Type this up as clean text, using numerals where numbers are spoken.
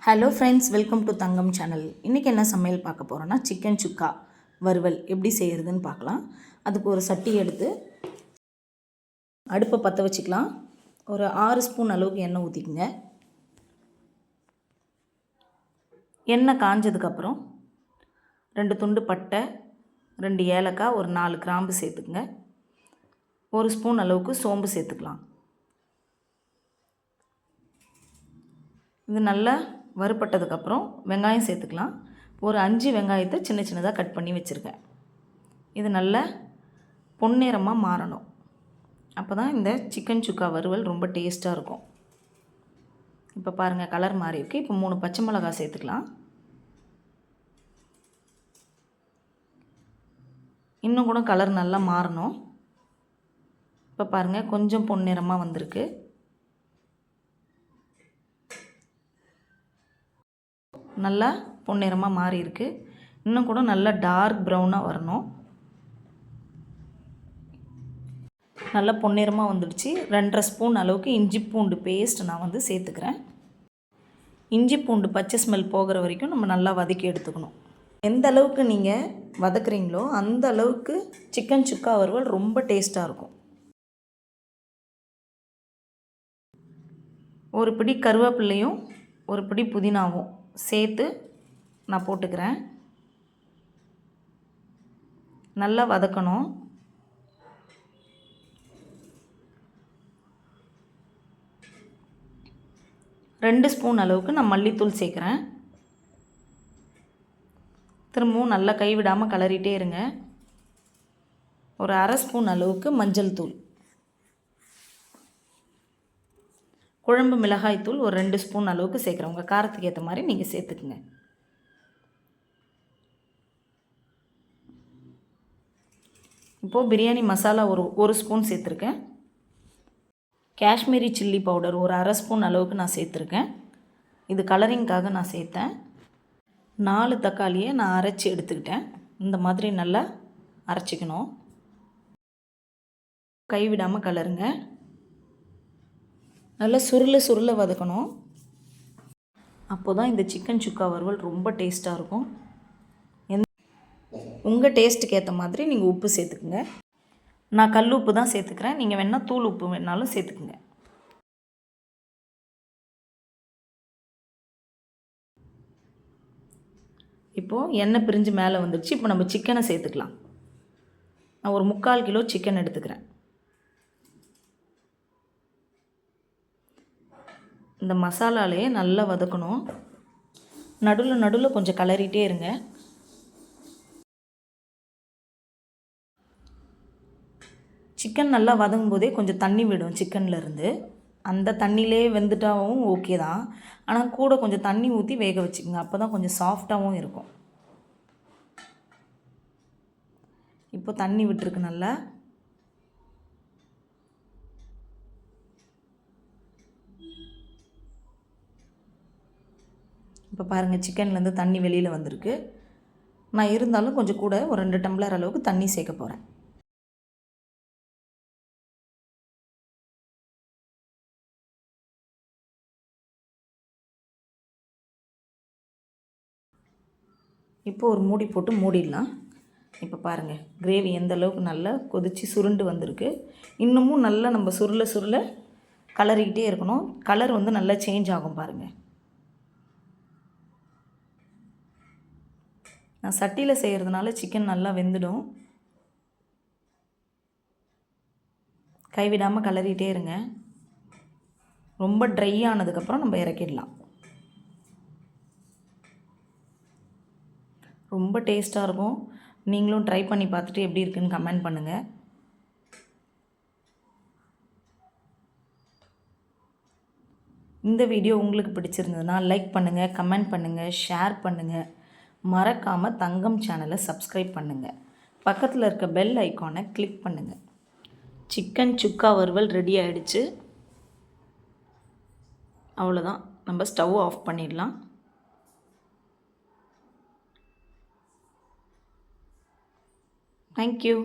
Hello friends, welcome to Thangam channel. இன்றைக்கி என்ன சமையல் பார்க்க போகிறோன்னா சிக்கன் சுக்கா வறுவல் எப்படி செய்கிறதுன்னு பார்க்கலாம். அதுக்கு ஒரு சட்டி எடுத்து அடுப்பை பற்ற வச்சுக்கலாம். ஒரு 6 ஸ்பூன் அளவுக்கு எண்ணெய் ஊற்றிக்குங்க. எண்ணெய் காஞ்சதுக்கப்புறம் 2 துண்டு பட்டை, 2 ஏலக்காய், ஒரு 4 கிராம்பு சேர்த்துக்குங்க. 1 ஸ்பூன் அளவுக்கு சோம்பு சேர்த்துக்கலாம். இது நல்லா வறுபட்டதுக்கப்புறம் வெங்காயம் சேர்த்துக்கலாம். ஒரு 5 வெங்காயத்தை சின்ன சின்னதாக கட் பண்ணி வச்சுருக்கேன். இது நல்லா பொன்னிறமாக மாறணும். அப்போ தான் இந்த சிக்கன் சுக்கா வறுவல் ரொம்ப டேஸ்ட்டாக இருக்கும். இப்போ பாருங்கள், கலர் மாறி இருக்குது. இப்போ 3 பச்சை மிளகாய் சேர்த்துக்கலாம். இன்னும் கூட கலர் நல்லா மாறணும். இப்போ பாருங்கள், கொஞ்சம் பொன்னிறமாக வந்திருக்கு. நல்லா பொன்னிறமாக மாறி இருக்குது. இன்னும் கூட நல்லா டார்க் ப்ரௌனாக வரணும். நல்லா பொன்னிறமாக வந்துடுச்சு. 2.5 ஸ்பூன் அளவுக்கு இஞ்சி பூண்டு பேஸ்ட் நான் சேர்த்துக்கிறேன். இஞ்சி பூண்டு பச்சை ஸ்மெல் போகிற வரைக்கும் நம்ம நல்லா வதக்கி எடுத்துக்கணும். எந்த அளவுக்கு நீங்கள் வதக்குறீங்களோ அந்த அளவுக்கு சிக்கன் சுக்கா வறுவல் ரொம்ப டேஸ்ட்டாக இருக்கும். ஒரு பிடி கருவேப்பிலையும் ஒரு பிடி புதினாவும் சேர்த்து நான் போட்டுக்கிறேன். நல்லா வதக்கணும். ரெண்டு ஸ்பூன் அளவுக்கு நான் மல்லித்தூள் சேர்க்குறேன். திரும்பவும் நல்லா கைவிடாமல் கிளறிட்டே இருங்க. ஒரு 1/2 ஸ்பூன் அளவுக்கு மஞ்சள் தூள், குழம்பு மிளகாய் தூள் ஒரு 2 ஸ்பூன் அளவுக்கு சேர்க்குறேன். உங்கள் காரத்துக்கு ஏற்ற மாதிரி நீங்கள் சேர்த்துக்குங்க. இப்போது பிரியாணி மசாலா ஒரு ஸ்பூன் சேர்த்துருக்கேன். காஷ்மீரி சில்லி பவுடர் ஒரு 1/2 ஸ்பூன் அளவுக்கு நான் சேர்த்துருக்கேன். இது கலரிங்காக நான் சேர்த்தேன். 4 தக்காளியை நான் அரைச்சி எடுத்துக்கிட்டேன். இந்த மாதிரி நல்லா அரைச்சிக்கணும். கைவிடாமல் கலருங்க. நல்லா சுருள வதக்கணும். அப்போ தான் இந்த சிக்கன் சுக்கா வறுவல் ரொம்ப டேஸ்ட்டாக இருக்கும். உங்கள் டேஸ்ட்டுக்கு ஏற்ற மாதிரி நீங்கள் உப்பு சேர்த்துக்குங்க. நான் கல் உப்பு தான் சேர்த்துக்கிறேன். நீங்கள் வேணால் தூள் உப்பு வேணாலும் சேர்த்துக்குங்க. இப்போது எண்ணெய் பிரிஞ்சு மேலே வந்துடுச்சு. இப்போ நம்ம சிக்கனை சேர்த்துக்கலாம். நான் ஒரு 3/4 கிலோ சிக்கன் எடுத்துக்கிறேன். இந்த மசாலாலேயே நல்லா வதக்கணும். நடுவில் கொஞ்சம் கிளறிட்டே இருங்க. சிக்கன் நல்லா வதங்கும் போதே கொஞ்சம் தண்ணி விடும் சிக்கன்லேருந்து. அந்த தண்ணியிலே வெந்துட்டாவும் ஓகே தான். ஆனால் கூட கொஞ்சம் தண்ணி ஊற்றி வேக வச்சுக்கோங்க. அப்போ தான் கொஞ்சம் சாஃப்டாகவும் இருக்கும். இப்போ தண்ணி விட்டுருக்கு நல்லா. இப்போ பாருங்கள், சிக்கன்லேருந்து தண்ணி வெளியில் வந்திருக்கு. நான் இருந்தாலும் கொஞ்சம் கூட ஒரு 2 டம்ளர் அளவுக்கு தண்ணி சேர்க்க போகிறேன். இப்போ ஒரு மூடி போட்டு மூடிடலாம். இப்போ பாருங்கள், கிரேவி எந்த அளவுக்கு நல்லா கொதித்து சுருண்டு வந்திருக்கு. இன்னமும் நல்லா நம்ம சுருள கலரிக்கிட்டே இருக்கணும். கலர் நல்லா சேஞ்ச் ஆகும் பாருங்கள். நான் சட்டியில் செய்கிறதுனால சிக்கன் நல்லா வெந்துடும். கைவிடாமல் கலரிகிட்டே இருங்க. ரொம்ப ட்ரை ஆனதுக்கப்புறம் நம்ம இறக்கிடலாம். ரொம்ப டேஸ்ட்டாக இருக்கும். நீங்களும் ட்ரை பண்ணி பார்த்துட்டு எப்படி இருக்குன்னு கமெண்ட் பண்ணுங்கள். இந்த வீடியோ உங்களுக்கு பிடிச்சிருந்ததுன்னா லைக் பண்ணுங்கள், கமெண்ட் பண்ணுங்கள், ஷேர் பண்ணுங்கள். மறக்காமல் தங்கம் சேனலை சப்ஸ்கிரைப் பண்ணுங்கள். பக்கத்தில் இருக்க பெல் ஐக்கானை கிளிக் பண்ணுங்கள். சிக்கன் சுக்கா வறுவல் ரெடி ஆகிடுச்சு. அவ்வளோதான், நம்ம ஸ்டவ் ஆஃப் பண்ணிடலாம். Thank you.